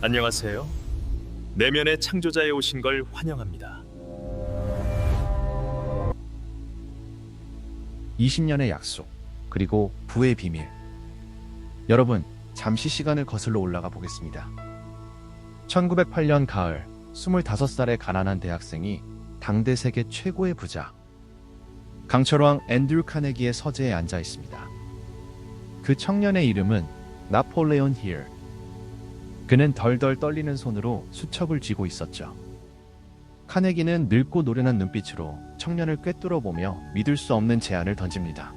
안녕하세요. 내면의 창조자에 오신 걸 환영합니다. 20년의 약속, 그리고 부의 비밀. 여러분, 잠시 시간을 거슬러 올라가 보겠습니다. 1908년 가을, 25살의 가난한 대학생이 당대 세계 최고의 부자, 강철왕 앤드류 카네기의 서재에 앉아 있습니다. 그 청년의 이름은 나폴레온 힐. 그는 덜덜 떨리는 손으로 수첩을 쥐고 있었죠. 카네기는 늙고 노련한 눈빛으로 청년을 꿰뚫어 보며 믿을 수 없는 제안을 던집니다.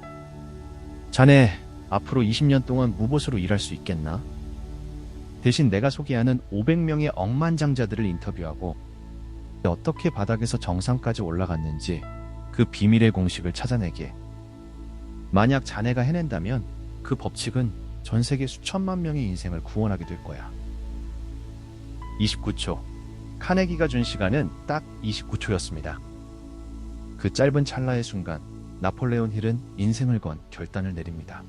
자네, 앞으로 20년 동안 무보수로 일할 수 있겠나? 대신 내가 소개하는 500명의 억만장자들을 인터뷰하고 어떻게 바닥에서 정상까지 올라갔는지 그 비밀의 공식을 찾아내게. 만약 자네가 해낸다면 그 법칙은 전 세계 수천만 명의 인생을 구원하게 될 거야. 29초. 카네기가 준 시간은 딱 29초였습니다. 그 짧은 찰나의 순간, 나폴레온 힐은 인생을 건 결단을 내립니다.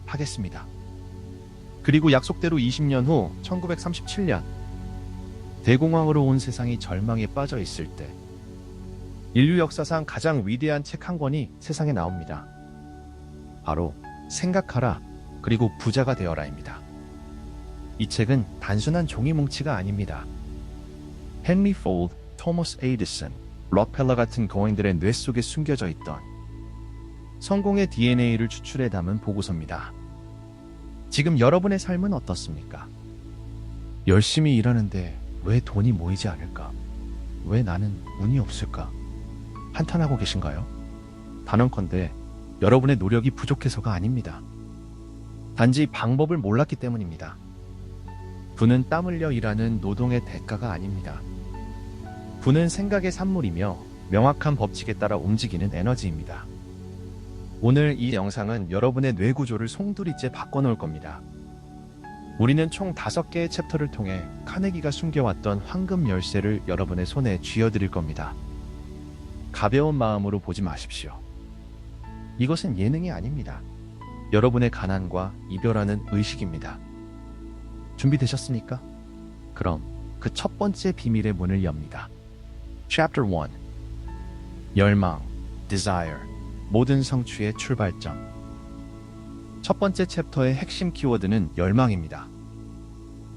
하겠습니다. 그리고 약속대로 20년 후 1937년, 대공황으로 온 세상이 절망에 빠져 있을 때 인류 역사상 가장 위대한 책 한 권이 세상에 나옵니다. 바로 생각하라, 그리고 부자가 되어라입니다. 이 책은 단순한 종이 뭉치가 아닙니다. 헨리 폴드, 토머스 에디슨, 록펠러 같은 거인들의 뇌 속에 숨겨져 있던 성공의 DNA를 추출해 담은 보고서입니다. 지금 여러분의 삶은 어떻습니까? 열심히 일하는데 왜 돈이 모이지 않을까? 왜 나는 운이 없을까? 한탄하고 계신가요? 단언컨대 여러분의 노력이 부족해서가 아닙니다. 단지 방법을 몰랐기 때문입니다. 부는 땀 흘려 일하는 노동의 대가가 아닙니다. 부는 생각의 산물이며 명확한 법칙에 따라 움직이는 에너지입니다. 오늘 이 영상은 여러분의 뇌 구조를 송두리째 바꿔놓을 겁니다. 우리는 총 5개의 챕터를 통해 카네기가 숨겨왔던 황금 열쇠를 여러분의 손에 쥐어드릴 겁니다. 가벼운 마음으로 보지 마십시오. 이것은 예능이 아닙니다. 여러분의 가난과 이별하는 의식입니다. 준비되셨습니까? 그럼 그 첫 번째 비밀의 문을 엽니다. Chapter 1. 열망, desire, 모든 성취의 출발점. 첫 번째 챕터의 핵심 키워드는 열망입니다.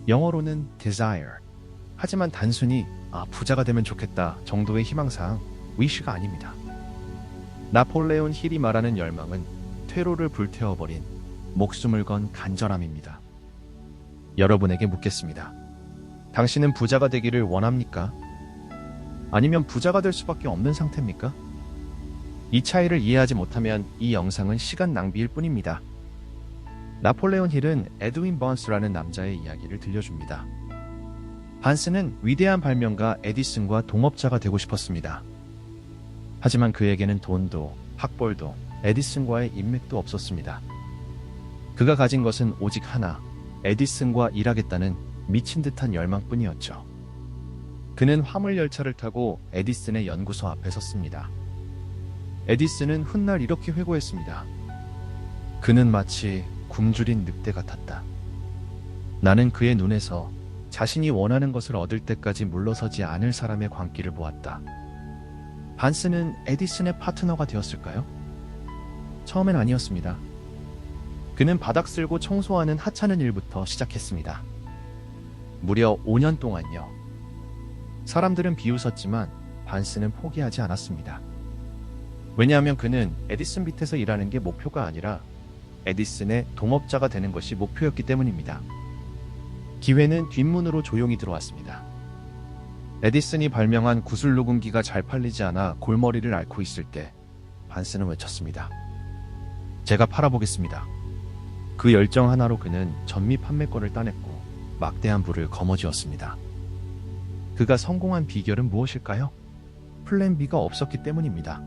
영어로는 desire. 하지만 단순히 부자가 되면 좋겠다 정도의 희망사항, wish가 아닙니다. 나폴레온 힐이 말하는 열망은 퇴로를 불태워버린 목숨을 건 간절함입니다. 여러분에게 묻겠습니다. 당신은 부자가 되기를 원합니까? 아니면 부자가 될 수밖에 없는 상태입니까? 이 차이를 이해하지 못하면 이 영상은 시간 낭비일 뿐입니다. 나폴레온 힐은 에드윈 번스라는 남자의 이야기를 들려줍니다. 반스는 위대한 발명가 에디슨과 동업자가 되고 싶었습니다. 하지만 그에게는 돈도, 학벌도, 에디슨과의 인맥도 없었습니다. 그가 가진 것은 오직 하나, 에디슨과 일하겠다는 미친 듯한 열망뿐이었죠. 그는 화물열차를 타고 에디슨의 연구소 앞에 섰습니다. 에디슨은 훗날 이렇게 회고했습니다. 그는 마치 굶주린 늑대 같았다. 나는 그의 눈에서 자신이 원하는 것을 얻을 때까지 물러서지 않을 사람의 광기를 보았다. 반스는 에디슨의 파트너가 되었을까요? 처음엔 아니었습니다. 그는 바닥 쓸고 청소하는 하찮은 일부터 시작했습니다. 무려 5년 동안요. 사람들은 비웃었지만 반스는 포기하지 않았습니다. 왜냐하면 그는 에디슨 밑에서 일하는 게 목표가 아니라 에디슨의 동업자가 되는 것이 목표였기 때문입니다. 기회는 뒷문으로 조용히 들어왔습니다. 에디슨이 발명한 구슬 녹음기가 잘 팔리지 않아 골머리를 앓고 있을 때 반스는 외쳤습니다. 제가 팔아보겠습니다. 그 열정 하나로 그는 전미 판매권을 따냈고 막대한 부를 거머쥐었습니다. 그가 성공한 비결은 무엇일까요? 플랜 B가 없었기 때문입니다.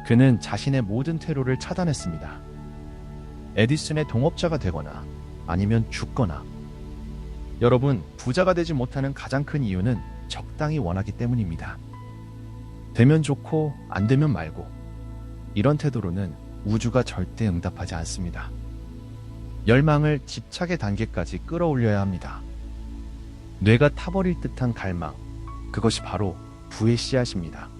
그는 자신의 모든 퇴로를 차단했습니다. 에디슨의 동업자가 되거나 아니면 죽거나. 여러분, 부자가 되지 못하는 가장 큰 이유는 적당히 원하기 때문입니다. 되면 좋고 안 되면 말고. 이런 태도로는 우주가 절대 응답하지 않습니다. 열망을 집착의 단계까지 끌어올려야 합니다. 뇌가 타버릴 듯한 갈망, 그것이 바로 부의 씨앗입니다.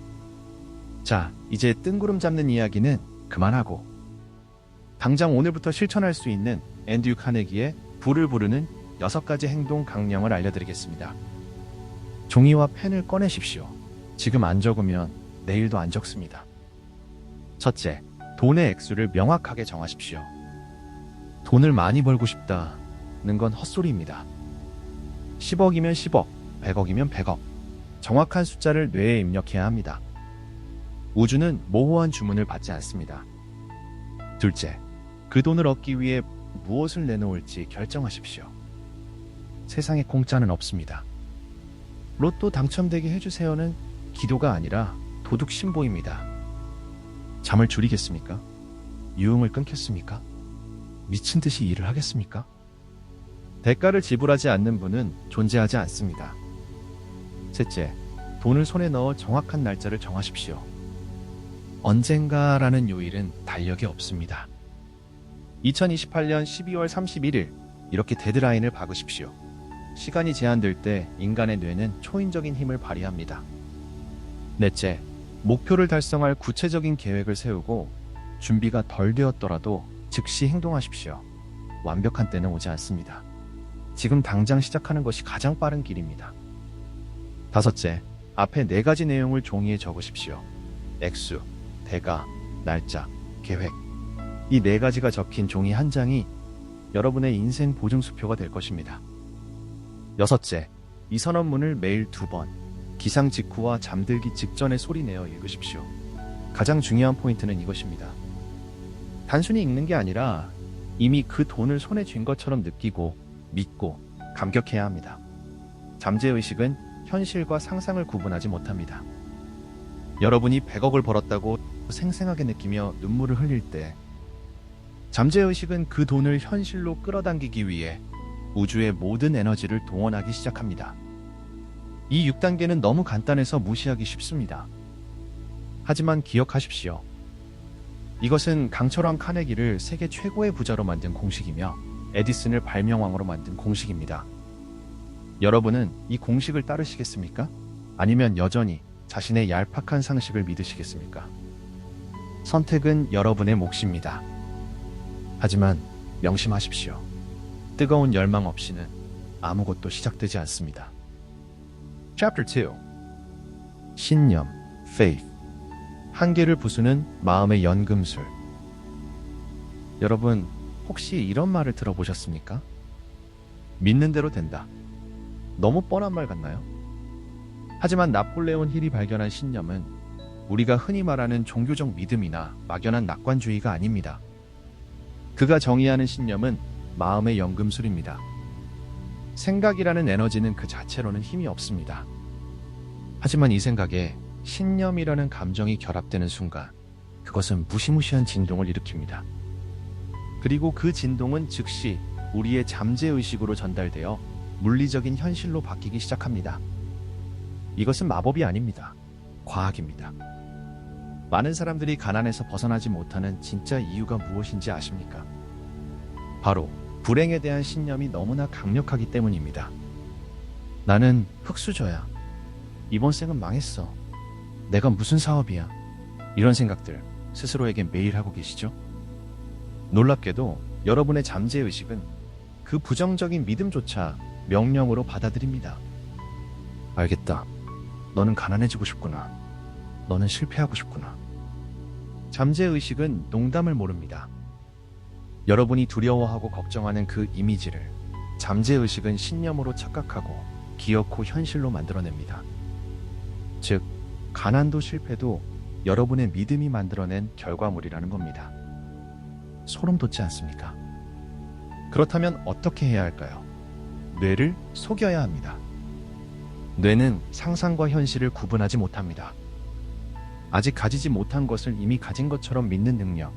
자, 이제 뜬구름 잡는 이야기는 그만하고 당장 오늘부터 실천할 수 있는 앤드류 카네기의 부를 부르는 6가지 행동 강령을 알려드리겠습니다. 종이와 펜을 꺼내십시오. 지금 안 적으면 내일도 안 적습니다. 첫째, 돈의 액수를 명확하게 정하십시오. 돈을 많이 벌고 싶다는 건 헛소리입니다. 10억이면 10억, 100억이면 100억. 정확한 숫자를 뇌에 입력해야 합니다. 우주는 모호한 주문을 받지 않습니다. 둘째, 그 돈을 얻기 위해 무엇을 내놓을지 결정하십시오. 세상에 공짜는 없습니다. 로또 당첨되게 해주세요는 기도가 아니라 도둑 신보입니다. 잠을 줄이겠습니까? 유흥을 끊겠습니까? 미친 듯이 일을 하겠습니까? 대가를 지불하지 않는 분은 존재하지 않습니다. 셋째, 돈을 손에 넣어 정확한 날짜를 정하십시오. 언젠가라는 요일은 달력에 없습니다. 2028년 12월 31일, 이렇게 데드라인을 박으십시오. 시간이 제한될 때 인간의 뇌는 초인적인 힘을 발휘합니다. 넷째, 목표를 달성할 구체적인 계획을 세우고 준비가 덜 되었더라도 즉시 행동하십시오. 완벽한 때는 오지 않습니다. 지금 당장 시작하는 것이 가장 빠른 길입니다. 다섯째, 앞에 4가지 내용을 종이에 적으십시오. 액수, 대가, 날짜, 계획. 이 4가지가 적힌 종이 한 장이 여러분의 인생 보증수표가 될 것입니다. 여섯째, 이 선언문을 매일 2번, 기상 직후와 잠들기 직전에 소리내어 읽으십시오. 가장 중요한 포인트는 이것입니다. 단순히 읽는 게 아니라 이미 그 돈을 손에 쥔 것처럼 느끼고 믿고 감격해야 합니다. 잠재의식은 현실과 상상을 구분하지 못합니다. 여러분이 100억을 벌었다고 생생하게 느끼며 눈물을 흘릴 때 잠재의식은 그 돈을 현실로 끌어당기기 위해 우주의 모든 에너지를 동원하기 시작합니다. 이 6단계는 너무 간단해서 무시하기 쉽습니다. 하지만 기억하십시오. 이것은 강철왕 카네기를 세계 최고의 부자로 만든 공식이며 에디슨을 발명왕으로 만든 공식입니다. 여러분은 이 공식을 따르시겠습니까? 아니면 여전히 자신의 얄팍한 상식을 믿으시겠습니까? 선택은 여러분의 몫입니다. 하지만 명심하십시오. 뜨거운 열망 없이는 아무것도 시작되지 않습니다. Chapter 2. 신념, faith. 한계를 부수는 마음의 연금술. 여러분, 혹시 이런 말을 들어보셨습니까? 믿는 대로 된다. 너무 뻔한 말 같나요? 하지만 나폴레온 힐이 발견한 신념은 우리가 흔히 말하는 종교적 믿음이나 막연한 낙관주의가 아닙니다. 그가 정의하는 신념은 마음의 연금술입니다. 생각이라는 에너지는 그 자체로는 힘이 없습니다. 하지만 이 생각에 신념이라는 감정이 결합되는 순간 그것은 무시무시한 진동을 일으킵니다. 그리고 그 진동은 즉시 우리의 잠재의식으로 전달되어 물리적인 현실로 바뀌기 시작합니다. 이것은 마법이 아닙니다. 과학입니다. 많은 사람들이 가난에서 벗어나지 못하는 진짜 이유가 무엇인지 아십니까? 바로 불행에 대한 신념이 너무나 강력하기 때문입니다. 나는 흙수저야. 이번 생은 망했어. 내가 무슨 사업이야. 이런 생각들 스스로에게 매일 하고 계시죠? 놀랍게도 여러분의 잠재의식은 그 부정적인 믿음조차 명령으로 받아들입니다. 알겠다. 너는 가난해지고 싶구나. 너는 실패하고 싶구나. 잠재의식은 농담을 모릅니다. 여러분이 두려워하고 걱정하는 그 이미지를 잠재의식은 신념으로 착각하고 기어코 현실로 만들어냅니다. 즉, 가난도 실패도 여러분의 믿음이 만들어낸 결과물이라는 겁니다. 소름 돋지 않습니까? 그렇다면 어떻게 해야 할까요? 뇌를 속여야 합니다. 뇌는 상상과 현실을 구분하지 못합니다. 아직 가지지 못한 것을 이미 가진 것처럼 믿는 능력.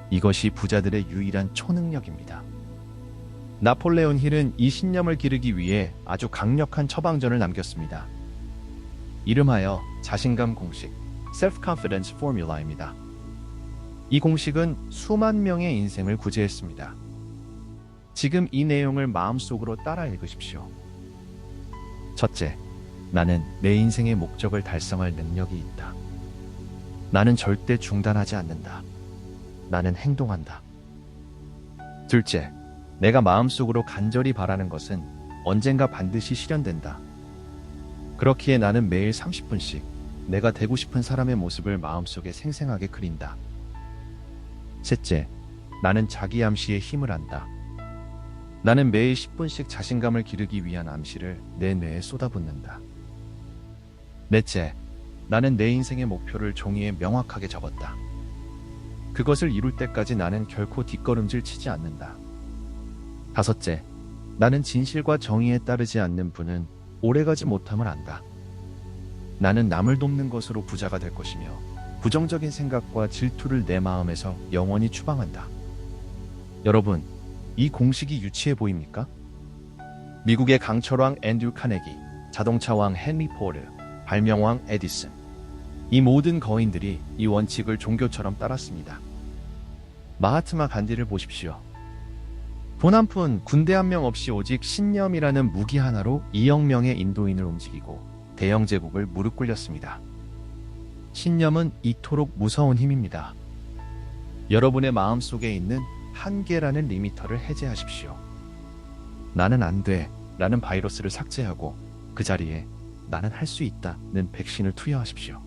이것이 부자들의 유일한 초능력입니다. 나폴레온 힐은 이 신념을 기르기 위해 아주 강력한 처방전을 남겼습니다. 이름하여 자신감 공식, Self-Confidence Formula입니다. 이 공식은 수만 명의 인생을 구제했습니다. 지금 이 내용을 마음속으로 따라 읽으십시오. 첫째, 나는 내 인생의 목적을 달성할 능력이 있다. 나는 절대 중단하지 않는다. 나는 행동한다. 둘째, 내가 마음속으로 간절히 바라는 것은 언젠가 반드시 실현된다. 그렇기에 나는 매일 30분씩 내가 되고 싶은 사람의 모습을 마음속에 생생하게 그린다. 셋째, 나는 자기 암시에 힘을 안다. 나는 매일 10분씩 자신감을 기르기 위한 암시를 내 뇌에 쏟아붓는다. 넷째, 나는 내 인생의 목표를 종이에 명확하게 적었다. 그것을 이룰 때까지 나는 결코 뒷걸음질 치지 않는다. 다섯째, 나는 진실과 정의에 따르지 않는 분은 오래가지 못함을 안다. 나는 남을 돕는 것으로 부자가 될 것이며 부정적인 생각과 질투를 내 마음에서 영원히 추방한다. 여러분, 이 공식이 유치해 보입니까? 미국의 강철왕 앤드류 카네기, 자동차왕 헨리 포드, 발명왕 에디슨, 이 모든 거인들이 이 원칙을 종교처럼 따랐습니다. 마하트마 간디를 보십시오. 돈 한 푼, 군대 한 명 없이 오직 신념이라는 무기 하나로 2억 명의 인도인을 움직이고 대영 제국을 무릎 꿇렸습니다. 신념은 이토록 무서운 힘입니다. 여러분의 마음속에 있는 한계라는 리미터를 해제하십시오. 나는 안 돼 라는 바이러스를 삭제하고 그 자리에 나는 할 수 있다는 백신을 투여하십시오.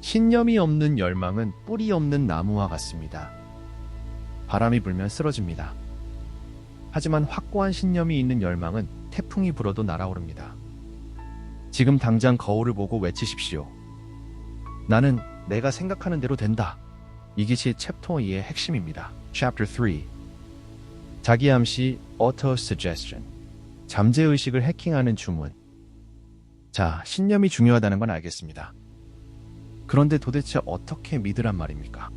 신념이 없는 열망은 뿌리 없는 나무와 같습니다. 바람이 불면 쓰러집니다. 하지만 확고한 신념이 있는 열망은 태풍이 불어도 날아오릅니다. 지금 당장 거울을 보고 외치십시오. 나는 내가 생각하는 대로 된다. 이것이 챕터 2의 핵심입니다. Chapter 3. 자기 암시 Auto Suggestion. 잠재의식을 해킹하는 주문. 자, 신념이 중요하다는 건 알겠습니다. 그런데 도대체 어떻게 믿으란 말입니까?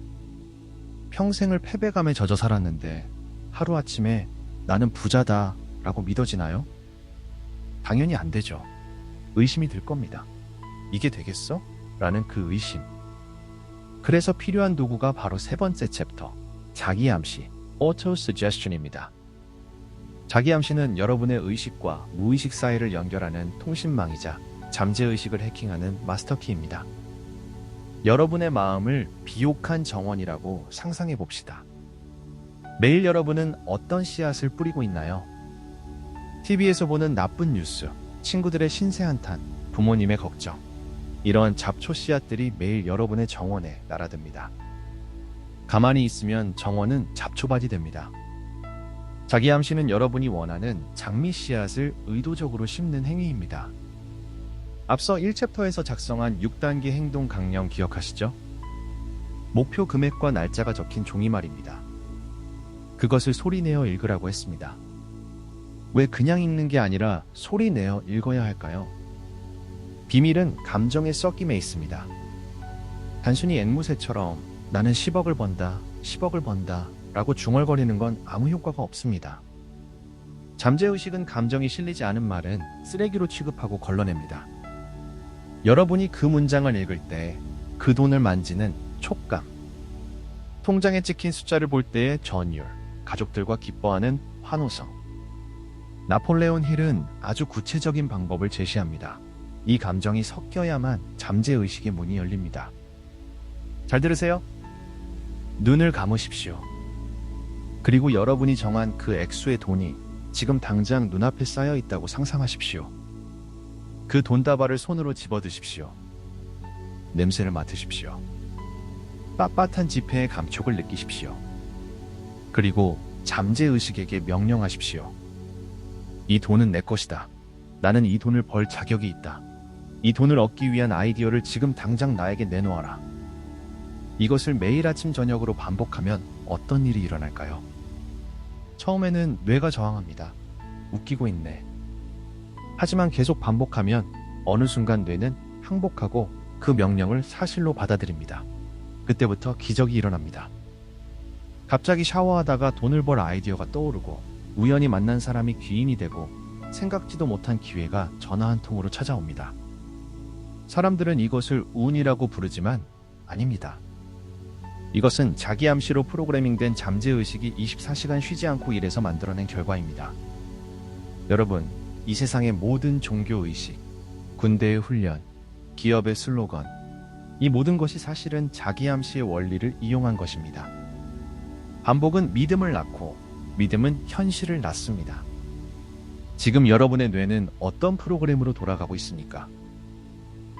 평생을 패배감에 젖어 살았는데 하루아침에 나는 부자다 라고 믿어지나요? 당연히 안 되죠. 의심이 들 겁니다. 이게 되겠어? 라는 그 의심. 그래서 필요한 도구가 바로 세 번째 챕터, 자기 암시, Auto Suggestion입니다. 자기 암시는 여러분의 의식과 무의식 사이를 연결하는 통신망이자 잠재의식을 해킹하는 마스터키입니다. 여러분의 마음을 비옥한 정원이라고 상상해 봅시다. 매일 여러분은 어떤 씨앗을 뿌리고 있나요? TV에서 보는 나쁜 뉴스, 친구들의 신세 한탄, 부모님의 걱정. 이런 잡초 씨앗들이 매일 여러분의 정원에 날아듭니다. 가만히 있으면 정원은 잡초밭이 됩니다. 자기 암시는 여러분이 원하는 장미 씨앗을 의도적으로 심는 행위입니다. 앞서 1챕터에서 작성한 6단계 행동 강령 기억하시죠? 목표 금액과 날짜가 적힌 종이 말입니다. 그것을 소리내어 읽으라고 했습니다. 왜 그냥 읽는 게 아니라 소리내어 읽어야 할까요? 비밀은 감정의 섞임에 있습니다. 단순히 앵무새처럼 나는 10억을 번다, 10억을 번다 라고 중얼거리는 건 아무 효과가 없습니다. 잠재의식은 감정이 실리지 않은 말은 쓰레기로 취급하고 걸러냅니다. 여러분이 그 문장을 읽을 때 그 돈을 만지는 촉감, 통장에 찍힌 숫자를 볼 때의 전율, 가족들과 기뻐하는 환호성. 나폴레온 힐은 아주 구체적인 방법을 제시합니다. 이 감정이 섞여야만 잠재의식의 문이 열립니다. 잘 들으세요. 눈을 감으십시오. 그리고 여러분이 정한 그 액수의 돈이 지금 당장 눈앞에 쌓여 있다고 상상하십시오. 그 돈다발을 손으로 집어드십시오. 냄새를 맡으십시오. 빳빳한 지폐의 감촉을 느끼십시오. 그리고 잠재의식에게 명령하십시오. 이 돈은 내 것이다. 나는 이 돈을 벌 자격이 있다. 이 돈을 얻기 위한 아이디어를 지금 당장 나에게 내놓아라. 이것을 매일 아침 저녁으로 반복하면 어떤 일이 일어날까요? 처음에는 뇌가 저항합니다. 웃기고 있네. 하지만 계속 반복하면 어느 순간 뇌는 항복하고 그 명령을 사실로 받아들입니다. 그때부터 기적이 일어납니다. 갑자기 샤워하다가 돈을 벌 아이디어가 떠오르고 우연히 만난 사람이 귀인이 되고 생각지도 못한 기회가 전화 한 통으로 찾아옵니다. 사람들은 이것을 운이라고 부르지만 아닙니다. 이것은 자기 암시로 프로그래밍된 잠재의식이 24시간 쉬지 않고 일해서 만들어낸 결과입니다. 여러분, 이 세상의 모든 종교의식, 군대의 훈련, 기업의 슬로건, 이 모든 것이 사실은 자기암시의 원리를 이용한 것입니다. 반복은 믿음을 낳고 믿음은 현실을 낳습니다. 지금 여러분의 뇌는 어떤 프로그램으로 돌아가고 있습니까?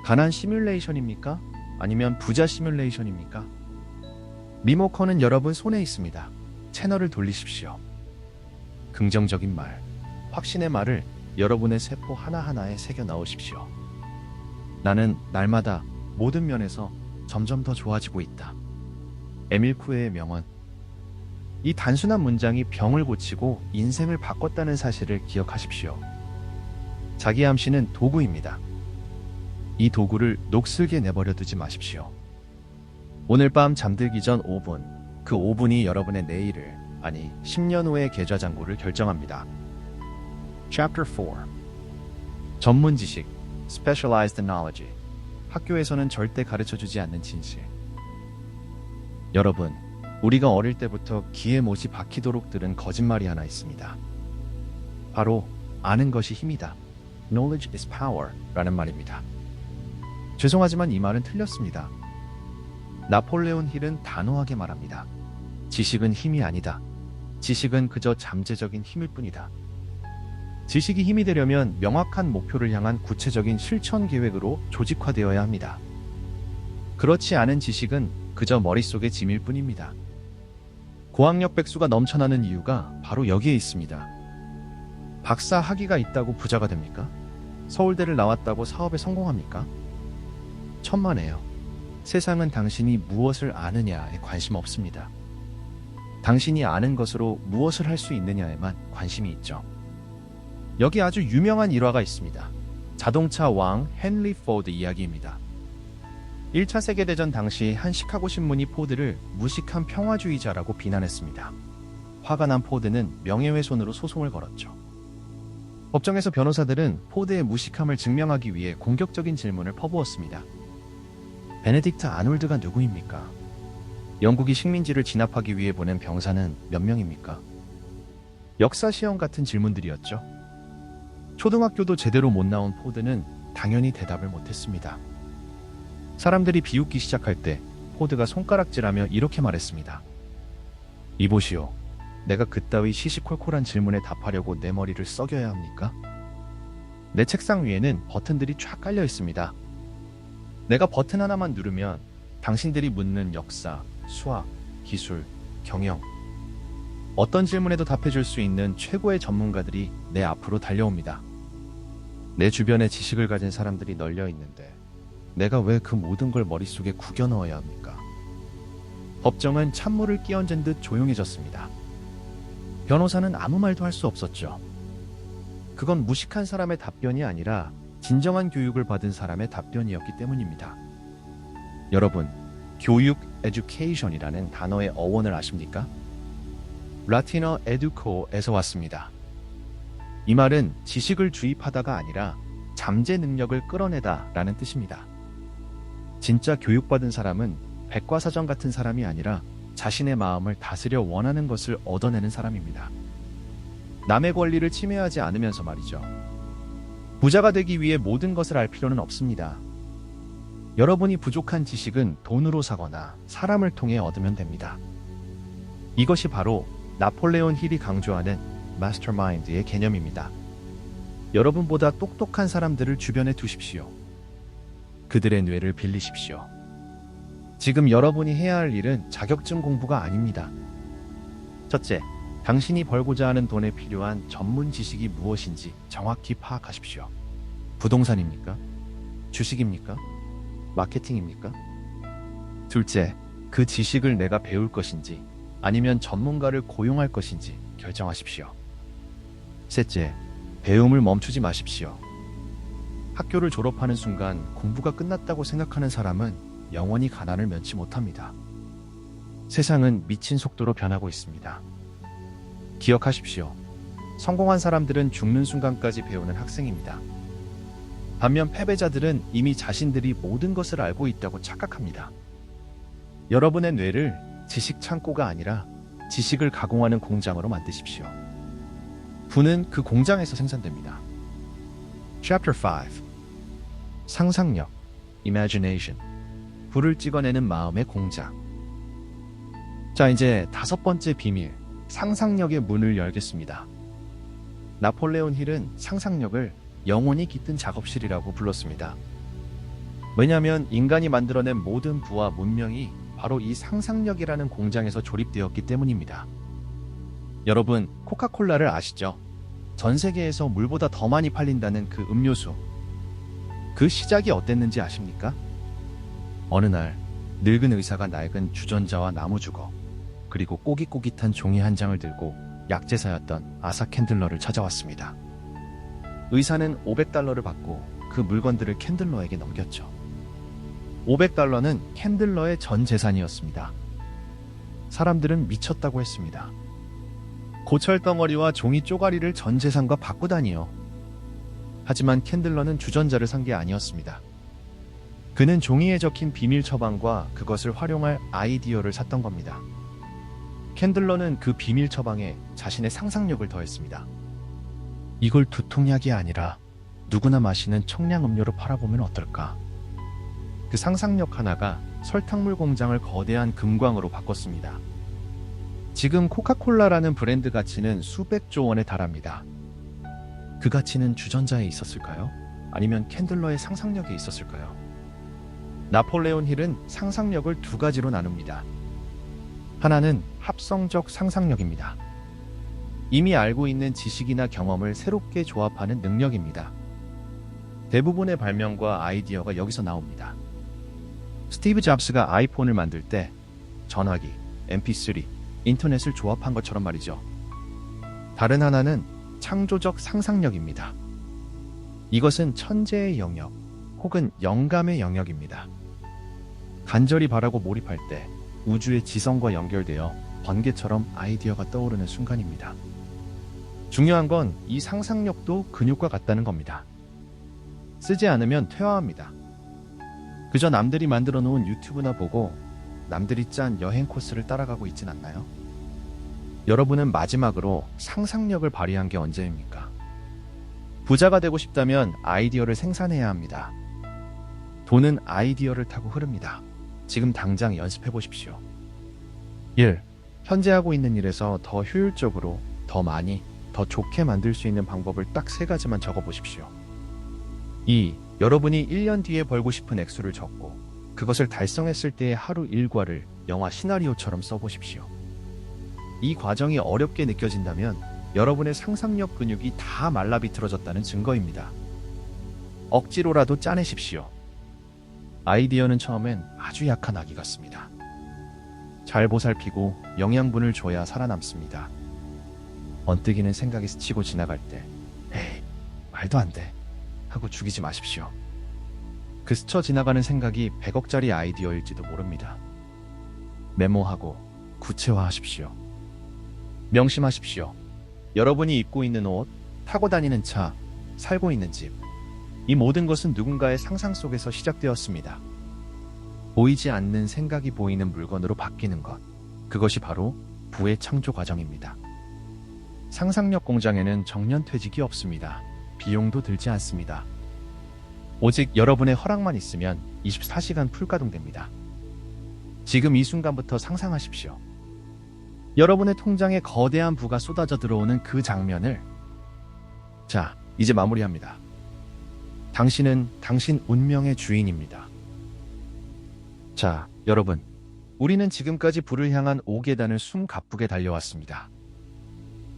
가난 시뮬레이션입니까? 아니면 부자 시뮬레이션입니까? 리모컨은 여러분 손에 있습니다. 채널을 돌리십시오. 긍정적인 말, 확신의 말을 여러분의 세포 하나하나에 새겨 넣으십시오. 나는 날마다 모든 면에서 점점 더 좋아지고 있다. 에밀 쿠에의 명언. 이 단순한 문장이 병을 고치고 인생을 바꿨다는 사실을 기억하십시오. 자기암시는 도구입니다. 이 도구를 녹슬게 내버려 두지 마십시오. 오늘 밤 잠들기 전 5분, 그 5분이 여러분의 내일을, 아니 10년 후의 계좌잔고를 결정합니다. Chapter 4. 전문 지식, Specialized Knowledge. 학교에서는 절대 가르쳐주지 않는 진실. 여러분, 우리가 어릴 때부터 귀에 못이 박히도록 들은 거짓말이 하나 있습니다. 바로 아는 것이 힘이다. Knowledge is power 라는 말입니다. 죄송하지만 이 말은 틀렸습니다. 나폴레온 힐은 단호하게 말합니다. 지식은 힘이 아니다. 지식은 그저 잠재적인 힘일 뿐이다. 지식이 힘이 되려면 명확한 목표를 향한 구체적인 실천 계획으로 조직화되어야 합니다. 그렇지 않은 지식은 그저 머릿속의 짐일 뿐입니다. 고학력 백수가 넘쳐나는 이유가 바로 여기에 있습니다. 박사 학위가 있다고 부자가 됩니까? 서울대를 나왔다고 사업에 성공합니까? 천만에요. 세상은 당신이 무엇을 아느냐에 관심 없습니다. 당신이 아는 것으로 무엇을 할 수 있느냐에만 관심이 있죠. 여기 아주 유명한 일화가 있습니다. 자동차 왕 헨리 포드 이야기입니다. 1차 세계대전 당시 한 시카고 신문이 포드를 무식한 평화주의자라고 비난했습니다. 화가 난 포드는 명예훼손으로 소송을 걸었죠. 법정에서 변호사들은 포드의 무식함을 증명하기 위해 공격적인 질문을 퍼부었습니다. 베네딕트 아놀드가 누구입니까? 영국이 식민지를 진압하기 위해 보낸 병사는 몇 명입니까? 역사 시험 같은 질문들이었죠. 초등학교도 제대로 못 나온 포드는 당연히 대답을 못했습니다. 사람들이 비웃기 시작할 때 포드가 손가락질하며 이렇게 말했습니다. 이보시오. 내가 그따위 시시콜콜한 질문에 답하려고 내 머리를 썩여야 합니까? 내 책상 위에는 버튼들이 쫙 깔려 있습니다. 내가 버튼 하나만 누르면 당신들이 묻는 역사, 수학, 기술, 경영, 어떤 질문에도 답해줄 수 있는 최고의 전문가들이 내 앞으로 달려옵니다. 내 주변에 지식을 가진 사람들이 널려 있는데 내가 왜 그 모든 걸 머릿속에 구겨 넣어야 합니까? 법정은 찬물을 끼얹은 듯 조용해졌습니다. 변호사는 아무 말도 할 수 없었죠. 그건 무식한 사람의 답변이 아니라 진정한 교육을 받은 사람의 답변이었기 때문입니다. 여러분, 교육, education이라는 단어의 어원을 아십니까? 라틴어 educo에서 왔습니다. 이 말은 지식을 주입하다가 아니라 잠재 능력을 끌어내다 라는 뜻입니다. 진짜 교육받은 사람은 백과사전 같은 사람이 아니라 자신의 마음을 다스려 원하는 것을 얻어내는 사람입니다. 남의 권리를 침해하지 않으면서 말이죠. 부자가 되기 위해 모든 것을 알 필요는 없습니다. 여러분이 부족한 지식은 돈으로 사거나 사람을 통해 얻으면 됩니다. 이것이 바로 나폴레온 힐이 강조하는 마스터마인드의 개념입니다. 여러분보다 똑똑한 사람들을 주변에 두십시오. 그들의 뇌를 빌리십시오. 지금 여러분이 해야 할 일은 자격증 공부가 아닙니다. 첫째, 당신이 벌고자 하는 돈에 필요한 전문 지식이 무엇인지 정확히 파악하십시오. 부동산입니까? 주식입니까? 마케팅입니까? 둘째, 그 지식을 내가 배울 것인지 아니면 전문가를 고용할 것인지 결정하십시오. 셋째, 배움을 멈추지 마십시오. 학교를 졸업하는 순간 공부가 끝났다고 생각하는 사람은 영원히 가난을 면치 못합니다. 세상은 미친 속도로 변하고 있습니다. 기억하십시오. 성공한 사람들은 죽는 순간까지 배우는 학생입니다. 반면 패배자들은 이미 자신들이 모든 것을 알고 있다고 착각합니다. 여러분의 뇌를 지식 창고가 아니라 지식을 가공하는 공장으로 만드십시오. 부는 그 공장에서 생산됩니다. Chapter 5. 상상력, Imagination. 불을 찍어내는 마음의 공장. 자, 이제 5번째 비밀, 상상력의 문을 열겠습니다. 나폴레온 힐은 상상력을 영혼이 깃든 작업실이라고 불렀습니다. 왜냐하면 인간이 만들어낸 모든 부와 문명이 바로 이 상상력이라는 공장에서 조립되었기 때문입니다. 여러분, 코카콜라를 아시죠? 전 세계에서 물보다 더 많이 팔린다는 그 음료수. 그 시작이 어땠는지 아십니까? 어느 날 늙은 의사가 낡은 주전자와 나무주걱, 그리고 꼬깃꼬깃한 종이 한 장을 들고 약제사였던 아사 캔들러를 찾아왔습니다. 의사는 $500를 받고 그 물건들을 캔들러에게 넘겼죠. $500는 캔들러의 전 재산이었습니다. 사람들은 미쳤다고 했습니다. 고철덩어리와 종이 쪼가리를 전 재산과 바꾸다니요. 하지만 캔들러는 주전자를 산 게 아니었습니다. 그는 종이에 적힌 비밀 처방과 그것을 활용할 아이디어를 샀던 겁니다. 캔들러는 그 비밀 처방에 자신의 상상력을 더했습니다. 이걸 두통약이 아니라 누구나 마시는 청량 음료로 팔아보면 어떨까? 그 상상력 하나가 설탕물 공장을 거대한 금광으로 바꿨습니다. 지금 코카콜라라는 브랜드 가치는 수백조 원에 달합니다. 그 가치는 주전자에 있었을까요? 아니면 캔들러의 상상력에 있었을까요? 나폴레온 힐은 상상력을 2가지로 나눕니다. 하나는 합성적 상상력입니다. 이미 알고 있는 지식이나 경험을 새롭게 조합하는 능력입니다. 대부분의 발명과 아이디어가 여기서 나옵니다. 스티브 잡스가 아이폰을 만들 때 전화기, MP3, 인터넷을 조합한 것처럼 말이죠. 다른 하나는 창조적 상상력입니다. 이것은 천재의 영역 혹은 영감의 영역입니다. 간절히 바라고 몰입할 때 우주의 지성과 연결되어 번개처럼 아이디어가 떠오르는 순간입니다. 중요한 건 이 상상력도 근육과 같다는 겁니다. 쓰지 않으면 퇴화합니다. 그저 남들이 만들어 놓은 유튜브나 보고 남들이 짠 여행 코스를 따라가고 있진 않나요? 여러분은 마지막으로 상상력을 발휘한 게 언제입니까? 부자가 되고 싶다면 아이디어를 생산해야 합니다. 돈은 아이디어를 타고 흐릅니다. 지금 당장 연습해 보십시오. 1. 현재 하고 있는 일에서 더 효율적으로, 더 많이, 더 좋게 만들 수 있는 방법을 딱 3가지만 적어 보십시오. 2. 여러분이 1년 뒤에 벌고 싶은 액수를 적고 그것을 달성했을 때의 하루 일과를 영화 시나리오처럼 써보십시오. 이 과정이 어렵게 느껴진다면 여러분의 상상력 근육이 다 말라비틀어졌다는 증거입니다. 억지로라도 짜내십시오. 아이디어는 처음엔 아주 약한 아기 같습니다. 잘 보살피고 영양분을 줘야 살아남습니다. 번뜩이는 생각이 스치고 지나갈 때 에이, 말도 안 돼 하고 죽이지 마십시오. 그 스쳐 지나가는 생각이 100억짜리 아이디어일지도 모릅니다. 메모하고 구체화하십시오. 명심하십시오. 여러분이 입고 있는 옷, 타고 다니는 차, 살고 있는 집, 이 모든 것은 누군가의 상상 속에서 시작되었습니다. 보이지 않는 생각이 보이는 물건으로 바뀌는 것, 그것이 바로 부의 창조 과정입니다. 상상력 공장에는 정년퇴직이 없습니다. 비용도 들지 않습니다. 오직 여러분의 허락만 있으면 24시간 풀가동됩니다. 지금 이 순간부터 상상하십시오. 여러분의 통장에 거대한 부가 쏟아져 들어오는 그 장면을. 자, 이제 마무리합니다. 당신은 당신 운명의 주인입니다. 자, 여러분, 우리는 지금까지 부를 향한 5계단을 숨가쁘게 달려왔습니다.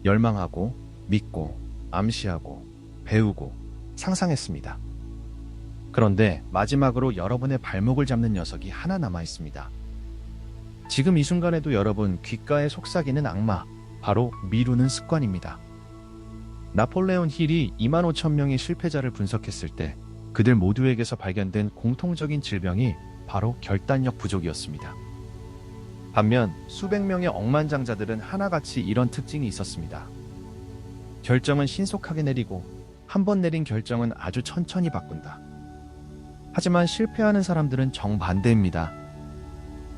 열망하고, 믿고, 암시하고, 배우고, 상상했습니다. 그런데 마지막으로 여러분의 발목을 잡는 녀석이 하나 남아 있습니다. 지금 이 순간에도 여러분 귓가에 속삭이는 악마, 바로 미루는 습관입니다. 나폴레온 힐이 25,000명의 실패자를 분석했을 때 그들 모두에게서 발견된 공통적인 질병이 바로 결단력 부족이었습니다. 반면 수백 명의 억만장자들은 하나같이 이런 특징이 있었습니다. 결정은 신속하게 내리고 한 번 내린 결정은 아주 천천히 바꾼다. 하지만 실패하는 사람들은 정반대입니다.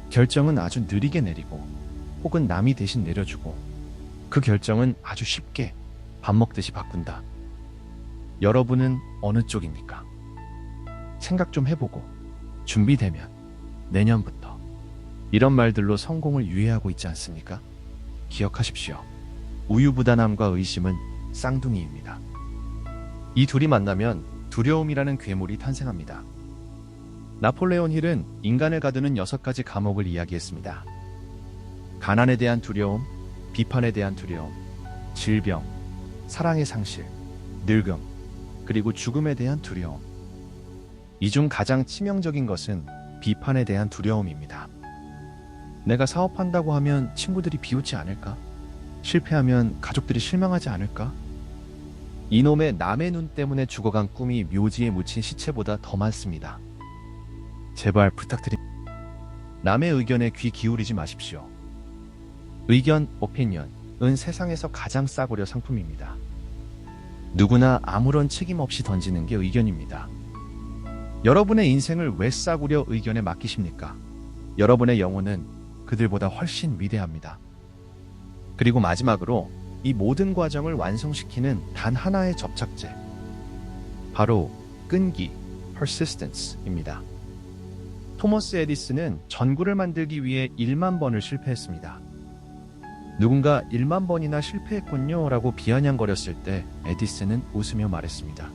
결정은 아주 느리게 내리고 혹은 남이 대신 내려주고 그 결정은 아주 쉽게 밥 먹듯이 바꾼다. 여러분은 어느 쪽입니까? 생각 좀 해보고 준비되면 내년부터 이런 말들로 성공을 유예하고 있지 않습니까? 기억하십시오. 우유부단함과 의심은 쌍둥이입니다. 이 둘이 만나면 두려움이라는 괴물이 탄생합니다. 나폴레온 힐은 인간을 가두는 6가지 감옥을 이야기했습니다. 가난에 대한 두려움, 비판에 대한 두려움, 질병, 사랑의 상실, 늙음, 그리고 죽음에 대한 두려움. 이 중 가장 치명적인 것은 비판에 대한 두려움입니다. 내가 사업한다고 하면 친구들이 비웃지 않을까? 실패하면 가족들이 실망하지 않을까? 이놈의 남의 눈 때문에 죽어간 꿈이 묘지에 묻힌 시체보다 더 많습니다. 제발 부탁드립니다. 남의 의견에 귀 기울이지 마십시오. 의견, 오피니언은 세상에서 가장 싸구려 상품입니다. 누구나 아무런 책임 없이 던지는 게 의견입니다. 여러분의 인생을 왜 싸구려 의견에 맡기십니까? 여러분의 영혼은 그들보다 훨씬 위대합니다. 그리고 마지막으로 이 모든 과정을 완성시키는 단 하나의 접착제, 바로 끈기, persistence입니다. 토머스 에디슨은 전구를 만들기 위해 1만 번을 실패했습니다. 누군가 1만 번이나 실패했군요 라고 비아냥거렸을 때 에디슨은 웃으며 말했습니다.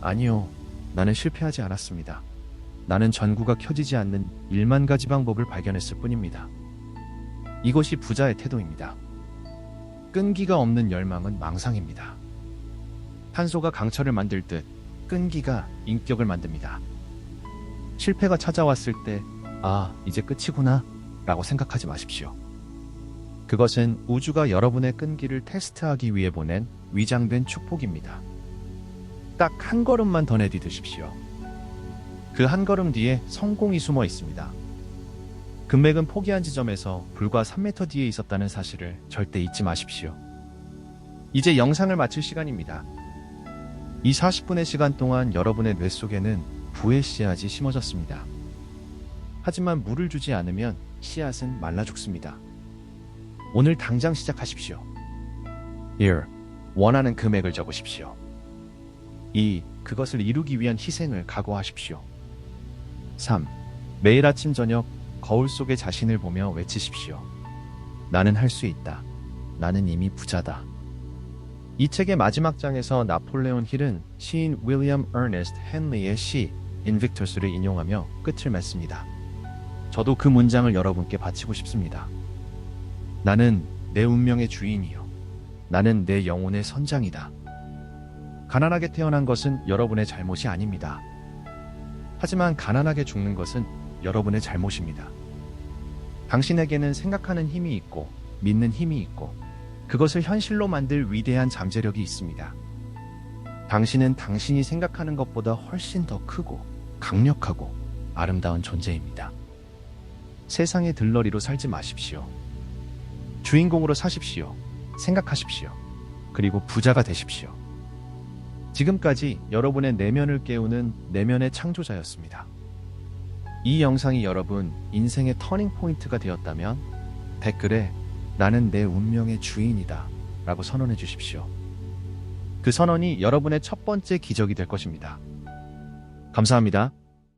아니요, 나는 실패하지 않았습니다. 나는 전구가 켜지지 않는 1만 가지 방법을 발견했을 뿐입니다. 이것이 부자의 태도입니다. 끈기가 없는 열망은 망상입니다. 탄소가 강철을 만들 듯 끈기가 인격을 만듭니다. 실패가 찾아왔을 때, 아, 이제 끝이구나 라고 생각하지 마십시오. 그것은 우주가 여러분의 끈기를 테스트하기 위해 보낸 위장된 축복입니다. 딱 한 걸음만 더 내디드십시오. 그 한 걸음 뒤에 성공이 숨어 있습니다. 금맥은 포기한 지점에서 불과 3m 뒤에 있었다는 사실을 절대 잊지 마십시오. 이제 영상을 마칠 시간입니다. 이 40분의 시간 동안 여러분의 뇌 속에는 부의 씨앗이 심어졌습니다. 하지만 물을 주지 않으면 씨앗은 말라 죽습니다. 오늘 당장 시작하십시오. 1. 원하는 금액을 적으십시오. 2. 그것을 이루기 위한 희생을 각오하십시오. 3. 매일 아침 저녁 거울 속의 자신을 보며 외치십시오. 나는 할 수 있다. 나는 이미 부자다. 이 책의 마지막 장에서 나폴레온 힐은 시인 윌리엄 어니스트 헨리의 시 인빅터스를 인용하며 끝을 맺습니다. 저도 그 문장을 여러분께 바치고 싶습니다. 나는 내 운명의 주인이요. 나는 내 영혼의 선장이다. 가난하게 태어난 것은 여러분의 잘못이 아닙니다. 하지만 가난하게 죽는 것은 여러분의 잘못입니다. 당신에게는 생각하는 힘이 있고 믿는 힘이 있고 그것을 현실로 만들 위대한 잠재력이 있습니다. 당신은 당신이 생각하는 것보다 훨씬 더 크고 강력하고 아름다운 존재입니다. 세상의 들러리로 살지 마십시오. 주인공으로 사십시오. 생각하십시오. 그리고 부자가 되십시오. 지금까지 여러분의 내면을 깨우는 내면의 창조자였습니다. 이 영상이 여러분 인생의 터닝 포인트가 되었다면 댓글에 나는 내 운명의 주인이다 라고 선언해 주십시오. 그 선언이 여러분의 첫 번째 기적이 될 것입니다. 감사합니다.